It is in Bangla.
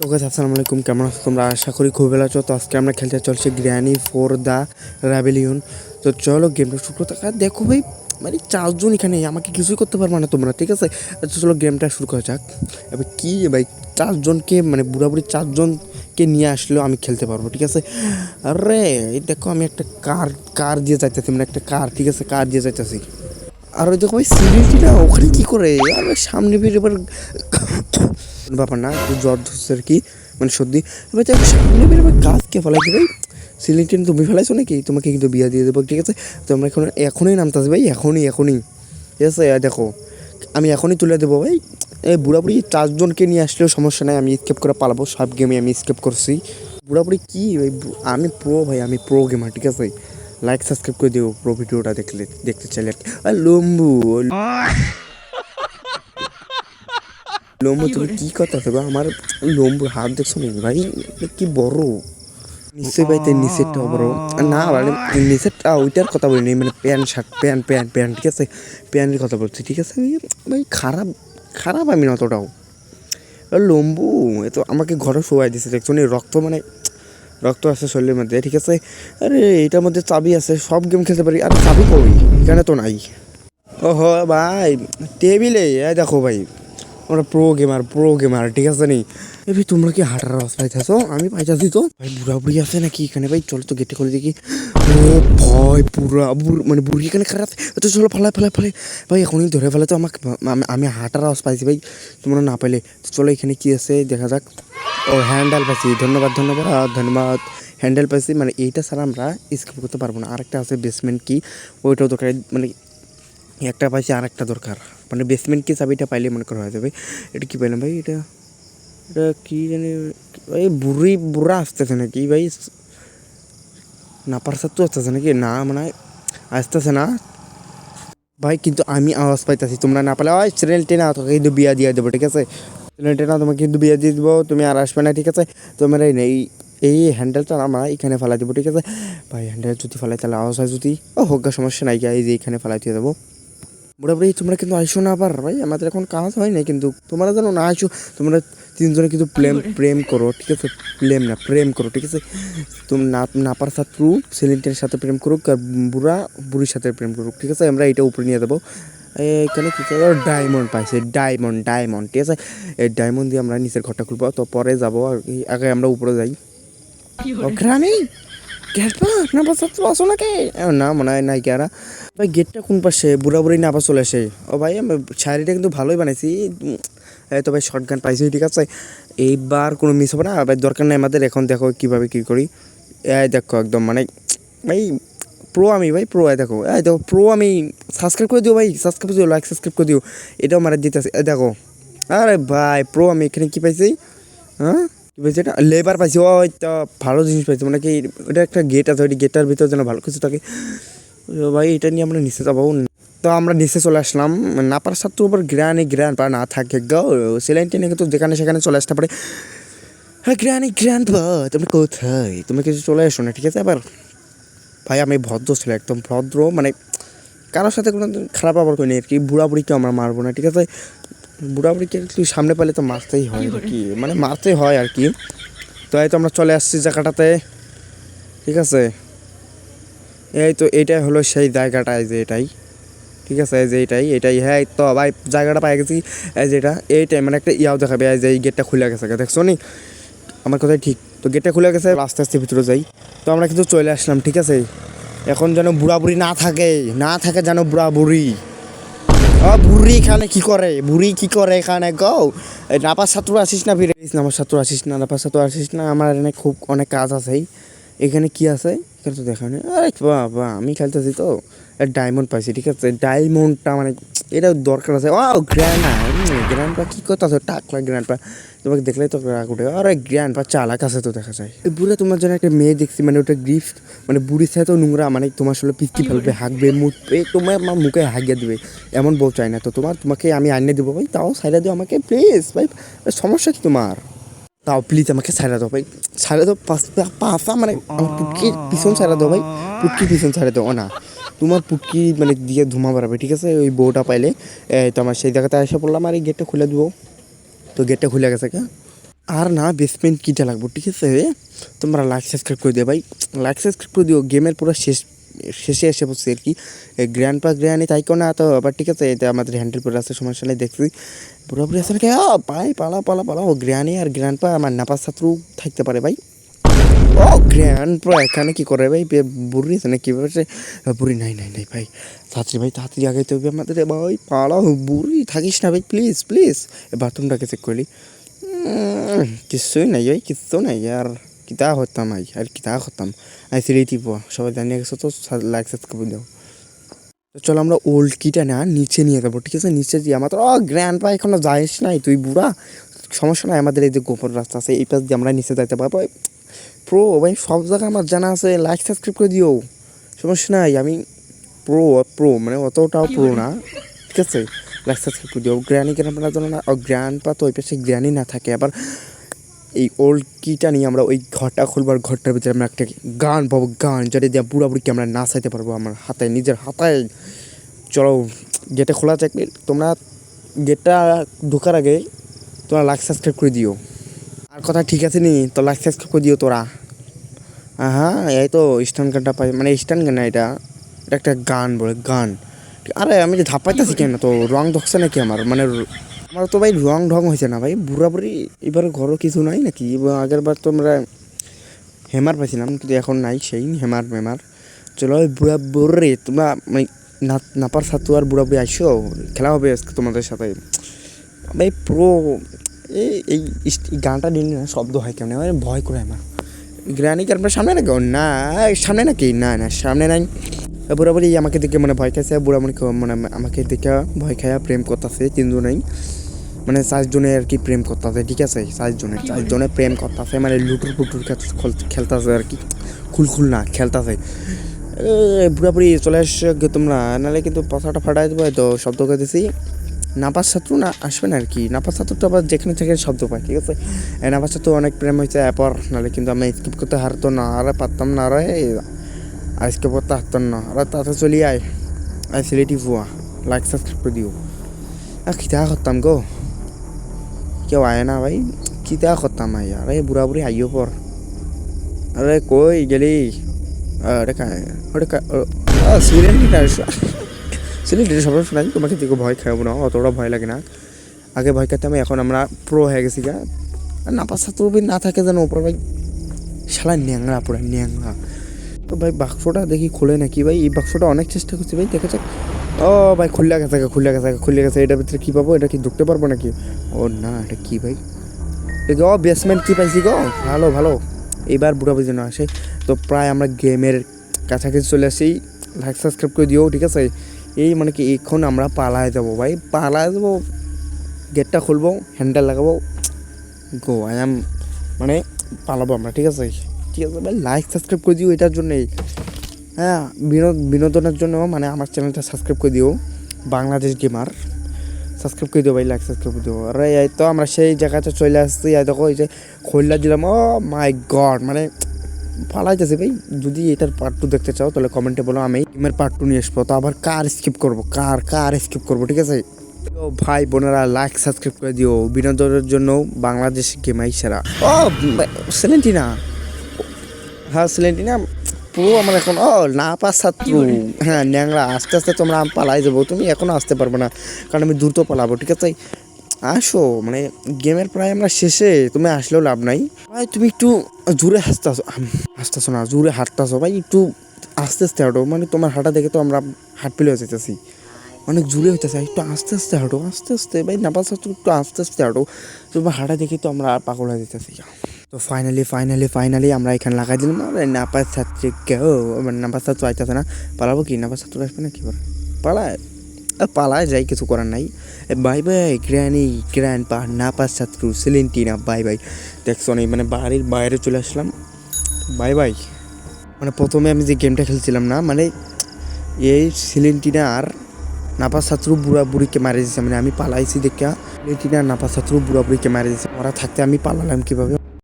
তো গাইস আসসালামু আলাইকুম, কেমন আছো তোমরা? আশা করি খুব ভালো আছো। তো আজকে আমরা খেলতে চলছি গ্র্যানি ফর দ্য রেবেলিয়ন। তো চলো গেমটা শুরু করতে। দেখো ভাই, মানে 4 জন এখানে, আমাকে কিছুই করতে পারবে না তোমরা, ঠিক আছে? তো চলো গেমটা শুরু করা যাক। এবার কি ভাই, 4 জনকে মানে বুড়াবুড়ি 4 জনকে নিয়ে আসলেও আমি খেলতে পারবো, ঠিক আছে? আরে এই দেখো, আমি একটা কার দিয়ে যাইতেছি, মানে একটা কার, ঠিক আছে, কার দিয়ে যাইতেছি। আর ওই দেখো ভাই সিলিটিটা ওখানে কী করে? আর সামনে বের এবার ব্যাপার না, একটু জ্বর ধরছে আর কি, মানে সর্দি। এবার দেখো সামনে বের এবার গাছকে ফেলাই ভাই। সিলিটিন তুমি ফেলাইছো নাকি? তোমাকে কিন্তু বিয়া দিয়ে দেবো, ঠিক আছে? তো আমরা এখনই নামতেছি ভাই, এখনই, ঠিক আছে? দেখো আমি এখনই তুলে দেবো ভাই। এই বুড়াবুড়ি 4 জনকে নিয়ে আসলেও সমস্যা নাই, আমি স্কেপ করে পালাবো। সব গেমে আমি স্কেপ করছি। বুড়াবুড়ি কি ভাই, আমি প্রো ভাই, আমি প্রো গেমার, ঠিক আছে? লাইক সাবস্ক্রাইব করে দিও প্রো ভিডিওটা দেখতে চাইলে আর কি। আর লম্বু লম্বু, তুমি কি কথা গো? আমার লম্বুর হাত দেখছো নাকি ভাই? কি বড় নিশ্চয়ই ভাই, তাই নিচেরটা বড় না, মানে নিচেরটা ওইটার কথা বলিনি, মানে প্যান্ট শার্ট, প্যান্ট, ঠিক আছে? প্যান্টের কথা বলছি, ঠিক আছে ভাই? খারাপ আমি না অতটাও। লম্বু এ তো আমাকে ঘরে শোয়াই দিছে, দেখছো নি? রক্ত আছে শরীরের মধ্যে, ঠিক আছে? আরে এটার মধ্যে চাবি আছে, সব গেম খেলতে পারি। আর চাবি কই? এখানে তো নাই। ওহো ভাই, টেবিলে দেখো ভাই, আমরা প্রো গেমার, ঠিক আছে নি? এ ভাই তোমরা কি হাঁটার আওয়াজ পাইতেছো? আমি পাইতেছি তো ভাই। বুড়ি আছে নাকি এখানে ভাই? চলো তো গেটে খুলে দেখি। ও ভয়, মানে বুড়ি এখানে খারাপ। তো চলো ফালাই ভাই, এখনই ধরে ফেলে তো আমাকে। আমি হাঁটার আওয়াজ পাইছি ভাই, তোমরা না পাইলে। তো চলো এখানে কি আছে দেখা যাক। ও হ্যান্ডেল পাইছি, ধন্যবাদ। হ্যান্ডেল পাইছি, মানে এইটা ছাড়া আমরা স্কিপ করতে পারবো না। আরেকটা আছে বেসমেন্ট কি, ওইটাও দরকার, মানে একটা পাইছি আর একটা দরকার। মানে বেসমেন্ট কি চাবিটা পাইলে মনে করা হয়ে যাবে। এটা কি পাইলাম ভাই? এটা কি জানি ভাই, বুড়া আসতেছে নাকি ভাই? না পারসার তো আসতেছে নাকি? না মানে আসতেছে না ভাই, কিন্তু আমি আওয়াজ পাইতেছি। তোমরা না পেলে ওই চ্যানেল টেনা তোকে কিন্তু বিয়া দিয়ে দেবো, ঠিক আছে? চ্যানেল টেনা তোমাকে কিন্তু বিয়া দিয়ে দেবো, তুমি আর আসবে না, ঠিক আছে? তোমরা এই হ্যান্ডেলটা আমরা এখানে ফেলাই দেবো, ঠিক আছে ভাই? হ্যান্ডেল যদি ফেলাই তাহলে আওয়াজ হয়, যদি হোক সমস্যা নাই, এই যে এখানে ফেলাই দিয়ে দেবো। মোটামুটি তোমরা কিন্তু আইসো না আবার ভাই, আমাদের এখন কাজ হয় না, কিন্তু তোমরা জানো না আইসো। তোমরা 3 জনে কিন্তু প্রেম করো, ঠিক আছে? প্রেম করো, ঠিক আছে? তুমি নাপার ছাত্রু সেলিন্টের সাথে প্রেম করুক, আর বুড়ির সাথে প্রেম করুক, ঠিক আছে? আমরা এটা উপরে নিয়ে দেবো। এখানে কী ডায়মন্ড পাইছে, ডায়মন্ড, ঠিক আছে? এই ডায়মন্ড দিয়ে আমরা নিচের ঘরটা খুলবো, তো পরে যাবো আর আগে আমরা উপরে যাই। গ্রামে গেট নাপা ছাত্র আসো নাকি? না মনে হয় নাই কেরা ভাই। গেটটা কোন পাশে? বুড়ি নাপা চলে আসে। ও ভাই আমি শাড়িটা কিন্তু ভালোই বানাইছি। তো ভাই শর্ট গান পাইছি, ঠিক আছে? এইবার কোনো মিস হবে না ভাই, দরকার নেই আমাদের। এখন দেখো কীভাবে কী করি। দেখো একদম মানে ভাই প্রো আমি ভাই, প্রো। দেখো প্রো আমি। সাবস্ক্রাইব করে দিও ভাই, লাইক সাবস্ক্রাইব করে দিও। এটাও মারা দিতেছে, দেখো। আরে ভাই প্রো আমি। এখানে কী পাইছি? হ্যাঁ কী পাইছি? এটা লেবার পাইছি। ওই তো ভালো জিনিস পাইছি, মানে কি এটা একটা গেট আছে, ওই গেটটার ভিতরে যেন ভালো কিছু থাকে ভাই। এটা নিয়ে আমরা নিচে যাবো। তো আমরা নিচে চলে আসলাম। না পারার সাথে আবার গ্র্যান্ড পা না থাকে গো, সেলাইন টেনে কিন্তু যেখানে সেখানে চলে আসতে পারে। হ্যাঁ গ্র্যান্ড পা, তুমি কোথায়? তুমি কিছু চলে এসো না, ঠিক আছে? আবার ভাই আমি ভদ্র ছেলে, একদম ভদ্র, মানে কারোর সাথে কোনো খারাপ আবার করিনি আর কি। বুড়িকে আমরা মারবো না, ঠিক আছে? বুড়িকে একটু সামনে পেলে তো মারতেই হয় আর কি, মানে মারতেই হয় আর কি। তো এই তো আমরা চলে আসছি জায়গাটাতে, ঠিক আছে? এই তো এইটাই হলো সেই জায়গাটা, এই যে এটাই, ঠিক আছে? এই যে এটাই হ্যাঁ। এই তো ভাই জায়গাটা পাই গেছি। এই যে এইটাই, মানে একটা ইয়াও দেখাবে, এই যে এই গেটটা খুলে গেছে, দেখছো নি? আমার কথাই ঠিক। তো গেটটা খুলে গেছে, আস্তে আস্তে ভিতরে যাই। তো আমরা কিন্তু চলে আসলাম, ঠিক আছে? এখন যেন বুড়ি না থাকে যেন বুড়ি বুড়ি এখানে কি করে এখানে গো? নাপার ছাত্র আসিস না, ফিরে নাপার ছাত্র আসিস না, আমার এখানে খুব অনেক কাজ আছে। এখানে কি আছে? এখানে তো দেখা নেই। আরে বাবা আমি খেলতেছি তো। ডায়মন্ড পাইছি, ঠিক আছে? ডায়মন্ডটা মানে এটা দরকার আছে। ও গ্র্যান্ড পা কী করতে আছে? টাকলা গ্র্যান্ড পা, তোমাকে দেখলেই তো রাগ উঠে। আরে গ্র্যান্ড পা চালাক আছে তো, দেখা যায়। বুড়া তোমার জন্য একটা মেয়ে দেখছি, মানে ওটা গিফট, মানে বুড়ির সাথে তো নোংরা, মানে তোমার সাথে পিচকি ফেলবে, হাঁকবে, মুখবে, তোমার আমার মুখে হাঁকিয়ে দেবে, এমন বউ চাই না। তো তোমাকে আমি আনিয়ে দেবো ভাই, তাও সাইডা দিও আমাকে প্লিজ ভাই। সমস্যা কি তোমার? তাও প্লিজ আমাকে ছাড়া দাও ভাই, ছাড়া দাও। পাশা মানে আমার পুটকির পিছন ছাড়া দাও ভাই, পুটকির পিছন ছাড়া দাও না। তোমার পুটকি মানে দিয়ে ধুমা বাড়াবে, ঠিক আছে? ওই বউটা পাইলে তো আমার সেই জায়গাতে এসে পড়লাম, আর এই গেটটা খুলে দেবো। তো গেটটা খুলে গেছে কে? আর না বেসমেন্ট কিটা লাগবো, ঠিক আছে? তোমরা লাইক সাবস্ক্রাইব করে দিও ভাই, লাইক সাবস্ক্রাইব করে দিও। গেমের পুরো শেষে এসে বসছে আর কি। গ্র্যান্ড পা গ্র্যানি তাইকো না তো আবার, ঠিক আছে? এটা আমাদের হ্যান্ডেল পরে আছে, সমস্যা নেই। দেখছি পুরোপুরি আছে নাকি? ভাই পালা পালা পালা। ও গ্র্যানি আর গ্র্যান্ড পা আমার নাপাস ছাত্র থাকতে পারে ভাই। ও গ্র্যান্ড পা এখানে কি করে ভাই? বুড়ি আছে না কীভাবে? বুড়ি নাই নাই নাই ভাই, ছাত্রী ভাই তাড়াতাড়ি আগাইতে হবে আমাদের ভাই। পালা, বুড়ি থাকিস না ভাই, প্লিজ প্লিজ। বাথরুমটাকে চেক করলি? কিচ্ছুই নাই ভাই, কিচ্ছু নাই আর। কিতা করতাম ভাই, আর কিতা করতাম? আইসিলেই টিপ সবাই জানিয়ে গেছো তো, লাইক সাবস্ক্রাইব দাও। তো চলো আমরা ওল্ড কিটা না নিচে নিয়ে যাবো, ঠিক আছে? নিচে দিয়ে আমাদের গ্র্যান্ড পা এখনো যাইস নাই তুই বুড়া, সমস্যা নাই। আমাদের এই যে গোপন রাস্তা আছে, এই পাশ দিয়ে আমরা নিচে যাইতে পারবো। প্রো ভাই, সব জায়গায় আমার জানা আছে। লাইক সাবস্ক্রাইব করে দিও, সমস্যা নাই। আমি প্রো প্রো মানে অতটাও প্রো না, ঠিক আছে? লাইক সাবস্ক্রাইব করে দিও। গ্র্যানি কেন আপনার জন্য না, গ্র্যান্ড পা তো ওই পাশে গ্র্যানি না থাকে। আবার এই ওল্ড কিটা নিয়ে আমরা ওই ঘরটা খুলবার, ঘরটার ভিতরে আমরা একটা গান পাবো, গান যেটা দিয়ে বুড়াবুড়িকে আমরা নাচাইতে পারবো আমার হাতে, নিজের হাতায়। চলো গেটে খোলা থাকবে, তোমরা গেটটা ঢোকার আগে তোমরা লাইক সাবস্ক্রাইব করে দিও। আর কথা ঠিক আছে নি? তো লাইক সাবস্ক্রাইব করে দিও তোরা। হ্যাঁ, এই তো স্টান গানটা পাই, মানে স্টান গান না, এটা এটা একটা গান বলে, গান। আরে আমি যে ধাপাইতেছি কেন? তো রং ধকছে নাকি আমার? মানে আমার তো ভাই রং ঢং হয়েছে না ভাই, বুড়াবুড়ি। এবার ঘরও কিছু নাই নাকি? আগের বার তো আমরা হেমার পাইছিলাম, কিন্তু এখন নাই সেই হেমার মেমার। চলো ওই বুড়া বুড়ি, তোমরা মানে নাপার ছাত্র আর বুড়াবুড়ি আসো, খেলা হবে আজকে তোমাদের সাথে ভাই। প্রো এই এই গানটা নিলে না শব্দ হয় কেমন, মানে ভয় করে আমার। গ্রানি কি আপনার সামনে নাকি? না সামনে নাকি? না না সামনে নাই। বুড়াবুড়ি আমাকে দেখে মানে ভয় খাইছে, বুড়াবুড়ি মানে আমাকে দেখে ভয় খাইয়া প্রেম করতেছে। তিনজনেই মানে 4 জনে আর কি প্রেম করতেছে, ঠিক আছে? 4 জনে প্রেম করতেছে, মানে লুটুর পুটুর খেলতেছে আর কি। খুল না খেলতেছে। পুরাপুরি চলে আসছে তোমরা, নাহলে কিন্তু পাছাটা ফাটাই দেবো। তো শব্দ করতেছি, নাপাস ছাত্র না আসবে না আর কি। নাপাস ছাত্রটা আবার যেখানে থেকে শব্দ পায়, ঠিক আছে? নাপাস ছাত্র অনেক প্রেম হয়েছে এরপর, নাহলে কিন্তু আমি স্কিপ করতে হারতো না, আর পারতাম না। আরে আর স্কিপ করতে হারতাম না। আর তাতে চলি আয় সিলেটি ভুয়া। লাইক সাবস্ক্রাইব করে দিও। খিতা করতাম গো, কেউ আয় না ভাই, খিতা করতাম আই। আরে বুড়া বুড়ি আইও পর। আরে কই গেলি? সিলেটি সবাই শোনাই, তোমাকে দেখো ভয় খাবো না, অতটা ভয় লাগে না। আগে ভয় খেতাম, এখন আমরা প্রো হয়ে গেছি গা। আর নাপাস ছাত্র না থাকে যেন ওপর ভাই, শালা ন্যাংরা পুরা ন্যাংরা। তো ভাই বাক্সটা দেখি খুলে নাকি ভাই? এই বাক্সটা অনেক চেষ্টা করছি ভাই, দেখা যাক। ও ভাই খুলে গেছে। এটার ভিতরে কী পাবো? এটা কি ঢুকতে পারবো নাকি? ও না, এটা কি ভাই? ও বেসমেন্ট কি পাইছি গো, ভালো ভালো। এবার বুড়া বুঝে না আসে। তো প্রায় আমরা গেমের কাছাকাছি চলে আসি। লাইক সাবস্ক্রাইব করে দিও, ঠিক আছে? এই মানে কি এখন আমরা পালায় যাবো ভাই, পালায় যাবো। গেটটা খুলবো, হ্যান্ডেল লাগাবো, গো আই এম, মানে পালাবো আমরা, ঠিক আছে? ঠিক আছে ভাই, লাইক সাবস্ক্রাইব করে দিও এটার জন্যই। হ্যাঁ, বিনোদনের জন্য মানে আমার চ্যানেলটা সাবস্ক্রাইব করে দিও, বাংলাদেশ গেমার। সাবস্ক্রাইব করে দিও ভাই, লাইক সাবস্ক্রাইব করে দিও। আরে এই তো আমরা সেই জায়গাতে চলে আসছি। এই দেখো এই যে খোল্লা দিলাম। ও মাই গড, মানে পালাইতেছে ভাই। যদি এটার পার্ট 2 দেখতে চাও তাহলে কমেন্টে বলো, আমি গেমের পার্ট 2 নিয়ে আসবো। তো আবার কার স্কিপ করবো, কার স্কিপ করবো, ঠিক আছে? তো ভাই বোনেরা লাইক সাবস্ক্রাইব করে দিও, বিনোদনের জন্য বাংলাদেশ গেমাই সেরা। ও সেলেন্টিনা, হ্যাঁ সেলেন্টিনা পুরো আমার এখন না পাস ছাত্র। হ্যাঁ ন্যাংরা, আস্তে আস্তে তোমরা পালাই যাবো, তুমি এখনও আসতে পারবে না, কারণ আমি দ্রুত পালাবো, ঠিক আছে? আসো, মানে গেমের প্রায় আমরা শেষে, তুমি আসলেও লাভ নাই ভাই। তুমি একটু জোরে হাসতেছো না, জোরে হাঁটতেছো ভাই, একটু আস্তে আস্তে হাঁটো। মানে তোমার হাঁটা দেখে তো আমরা হাঁট পেলে যেতেছি, অনেক জোরে হইতেছে। একটু আস্তে আস্তে হাঁটো, আস্তে আস্তে ভাই। নাপাস ছাত্র একটু আস্তে আস্তে হাঁটো, তোমার হাঁটা দেখে তো আমরা পাগল হয়ে যেতেছি। তো ফাইনালি আমরা এখানে লাগাই দিলাম। নাপাস ছাত্রী কেউ, নাপাস ছাত্র আইতেছে না, পালাবো কি? নাপাস ছাত্র আসবে না কি পালায় যাই, কিছু করার নাই। বাই বাই গ্র্যান্ড পা নাপাস ছাত্র সেলেন্টিনা, বাই বাই। দেখছো না, মানে বাড়ির বাইরে চলে আসলাম, বাই বাই। মানে প্রথমে আমি যে গেমটা খেলছিলাম না, মানে এই সেলেন্টিনা আর নাপাস ছাত্র বুড়া বুড়িকে মারে দিয়েছে। মানে আমি পালাইছি দেখা সেলেন্টিনা নাপাস ছাত্র বুড়া বুড়িকে মারে দিয়েছে। ওরা থাকতে আমি পালালাম কীভাবে?